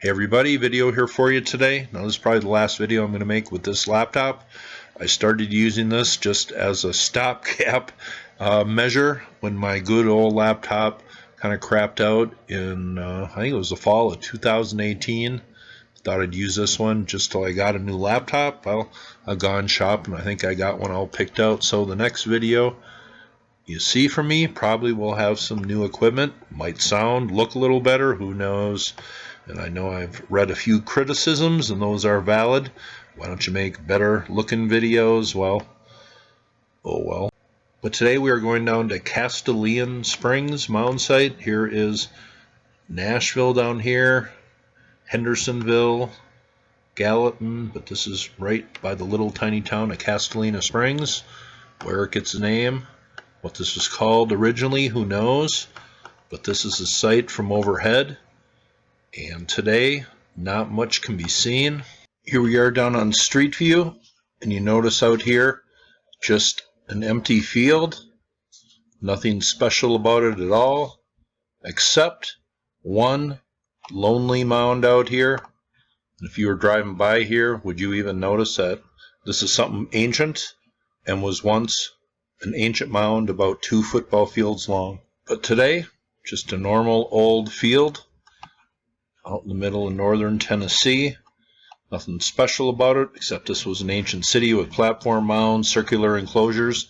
Hey everybody, video here for you today. Now this is probably the last video I'm going to make with this laptop. I started using this just as a stopgap measure when my good old laptop kind of crapped out in, I think it was the fall of 2018. Thought I'd use this one just till I got a new laptop. Well, I've gone shopping. I think I got one all picked out. So the next video you see from me probably will have some new equipment. Might look a little better, who knows. And I know I've read a few criticisms, and those are valid. Why don't you make better looking videos? Well, oh well. But today we are going down to Castalian Springs Mound Site. Here is Nashville down here, Hendersonville, Gallatin, but this is right by the little tiny town of Castalian Springs, where it gets its name. What this was called originally, who knows? But this is a site from overhead. And today, not much can be seen. Here we are down on street view, and you notice out here, just an empty field. Nothing special about it at all, except one lonely mound out here. And if you were driving by here, would you even notice that this is something ancient and was once an ancient mound about 2 football fields long. But today, just a normal old field out in the middle of northern Tennessee. Nothing special about it, except this was an ancient city with platform mounds, circular enclosures,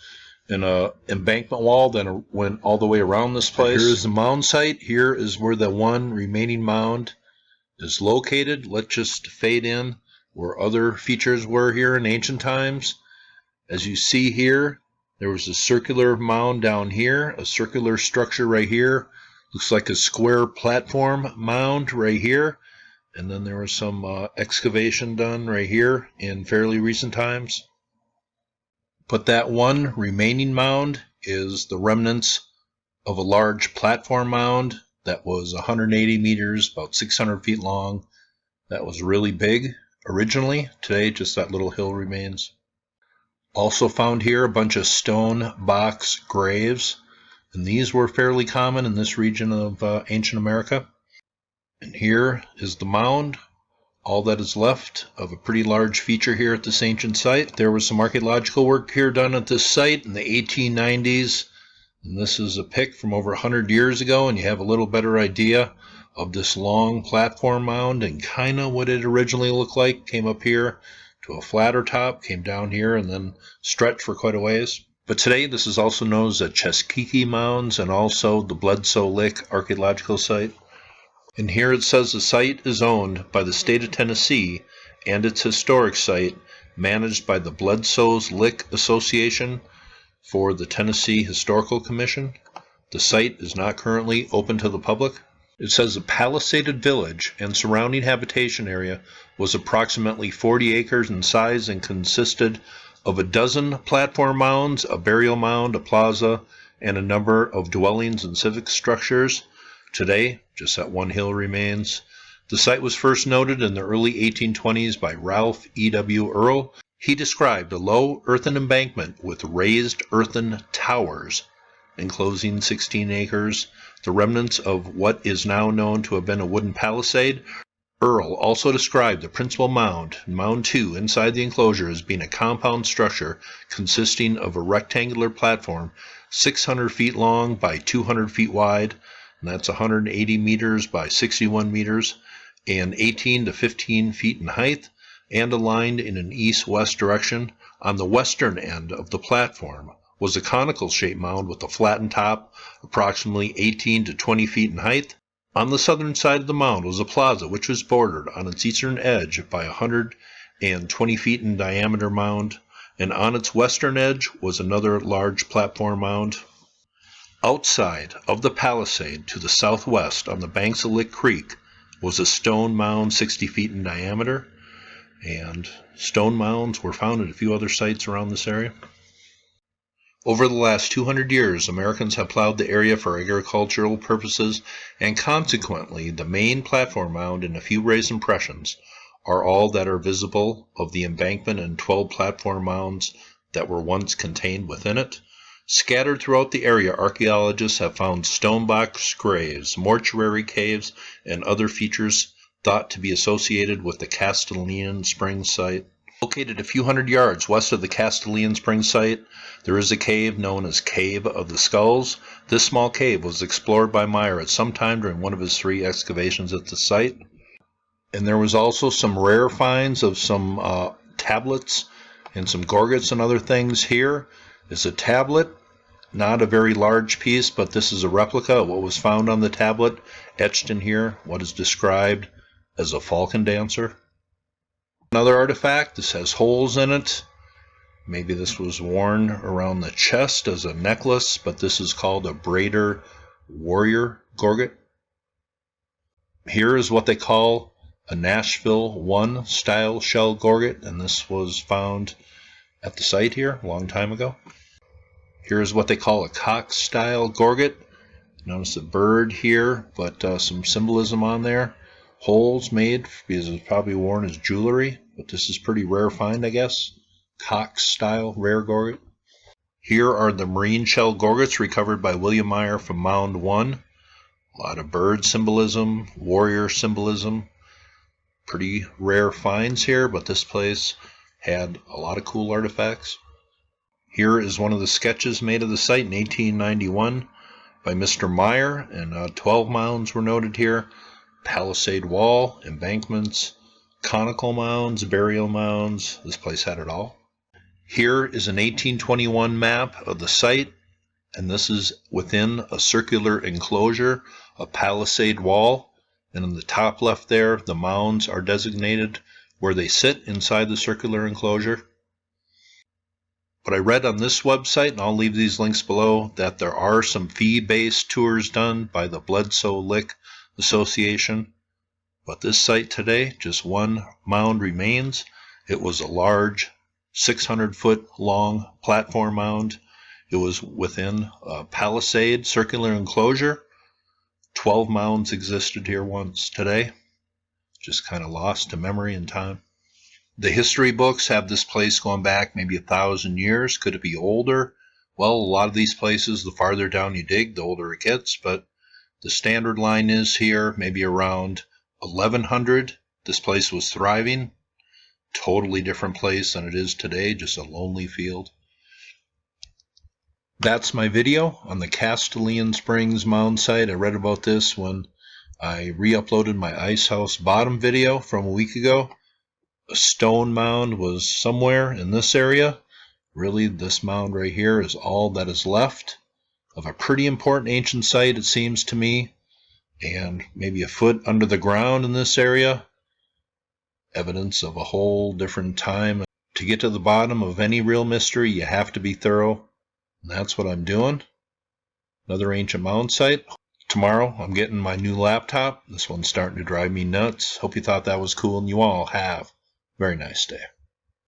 and an embankment wall that went all the way around this place. Here is the mound site. Here is where the one remaining mound is located. Let's just fade in where other features were here in ancient times. As you see here, there was a circular mound down here, a circular structure right here. Looks like a square platform mound right here. And then there was some excavation done right here in fairly recent times. But that one remaining mound is the remnants of a large platform mound that was 180 meters, about 600 feet long. That was really big originally. Today, just that little hill remains. Also found here a bunch of stone box graves. And these were fairly common in this region of ancient America. And here is the mound, all that is left of a pretty large feature here at this ancient site. There was some archaeological work here done at this site in the 1890s. And this is a pic from over 100 years ago, and you have a little better idea of this long platform mound and kind of what it originally looked like. Came up here to a flatter top, came down here, and then stretched for quite a ways. But today, this is also known as the Castalian Mounds and also the Bledsoe Lick Archaeological Site. And here it says the site is owned by the state of Tennessee and its historic site managed by the Bledsoe's Lick Association for the Tennessee Historical Commission. The site is not currently open to the public. It says the Palisade village and surrounding habitation area was approximately 40 acres in size and consisted of a dozen platform mounds, a burial mound, a plaza, and a number of dwellings and civic structures. Today, just that one hill remains. The site was first noted in the early 1820s by Ralph E.W. Earl. He described a low earthen embankment with raised earthen towers enclosing 16 acres, the remnants of what is now known to have been a wooden palisade. Earl also described the principal mound, Mound 2, inside the enclosure as being a compound structure consisting of a rectangular platform 600 feet long by 200 feet wide, and that's 180 meters by 61 meters, and 18 to 15 feet in height, and aligned in an east-west direction. On the western end of the platform was a conical-shaped mound with a flattened top, approximately 18 to 20 feet in height. On the southern side of the mound was a plaza, which was bordered on its eastern edge by a 120 feet in diameter mound, and on its western edge was another large platform mound. Outside of the palisade to the southwest on the banks of Lick Creek was a stone mound 60 feet in diameter, and stone mounds were found at a few other sites around this area. Over the last 200 years, Americans have plowed the area for agricultural purposes, and consequently, the main platform mound and a few raised impressions are all that are visible of the embankment and 12 platform mounds that were once contained within it. Scattered throughout the area, archaeologists have found stone box graves, mortuary caves, and other features thought to be associated with the Castalian Springs Site. Located a few hundred yards west of the Castalian Springs Site, there is a cave known as Cave of the Skulls. This small cave was explored by Meyer at some time during one of his 3 excavations at the site. And there was also some rare finds of some tablets and some gorgets and other things. Here is a tablet, not a very large piece, but this is a replica of what was found on the tablet, etched in here, what is described as a falcon dancer. Another artifact, this has holes in it. Maybe this was worn around the chest as a necklace, but this is called a braider warrior gorget. Here is what they call a Nashville 1 style shell gorget, and this was found at the site here a long time ago. Here is what they call a Cox style gorget. Notice a bird here, but some symbolism on there. Holes made because it's probably worn as jewelry, but this is pretty rare find, I guess. Cox style rare gorget. Here are the marine shell gorgets recovered by William Meyer from Mound 1. A lot of bird symbolism, warrior symbolism. Pretty rare finds here, but this place had a lot of cool artifacts. Here is one of the sketches made of the site in 1891 by Mr. Meyer, and 12 mounds were noted here. Palisade wall, embankments, conical mounds, burial mounds. This place had it all. Here is an 1821 map of the site, and this is within a circular enclosure, a palisade wall, and in the top left there, the mounds are designated where they sit inside the circular enclosure. But I read on this website, and I'll leave these links below, that there are some fee-based tours done by the Bledsoe Lick Association. But this site today, just one mound remains. It was a large 600-foot long platform mound. It was within a palisade circular enclosure. 12 mounds existed here once. Today, just kind of lost to memory and time. The history books have this place going back maybe 1,000 years. Could it be older? Well, a lot of these places, the farther down you dig, the older it gets, but the standard line is here, maybe around 1100. This place was thriving. Totally different place than it is today, just a lonely field. That's my video on the Castalian Springs Mound Site. I read about this when I re-uploaded my Ice House Bottom video from a week ago. A stone mound was somewhere in this area. Really, this mound right here is all that is left of a pretty important ancient site, it seems to me, and maybe a foot under the ground in this area. Evidence of a whole different time. To get to the bottom of any real mystery, you have to be thorough, and that's what I'm doing. Another ancient mound site. Tomorrow, I'm getting my new laptop. This one's starting to drive me nuts. Hope you thought that was cool, and you all have. Very nice day.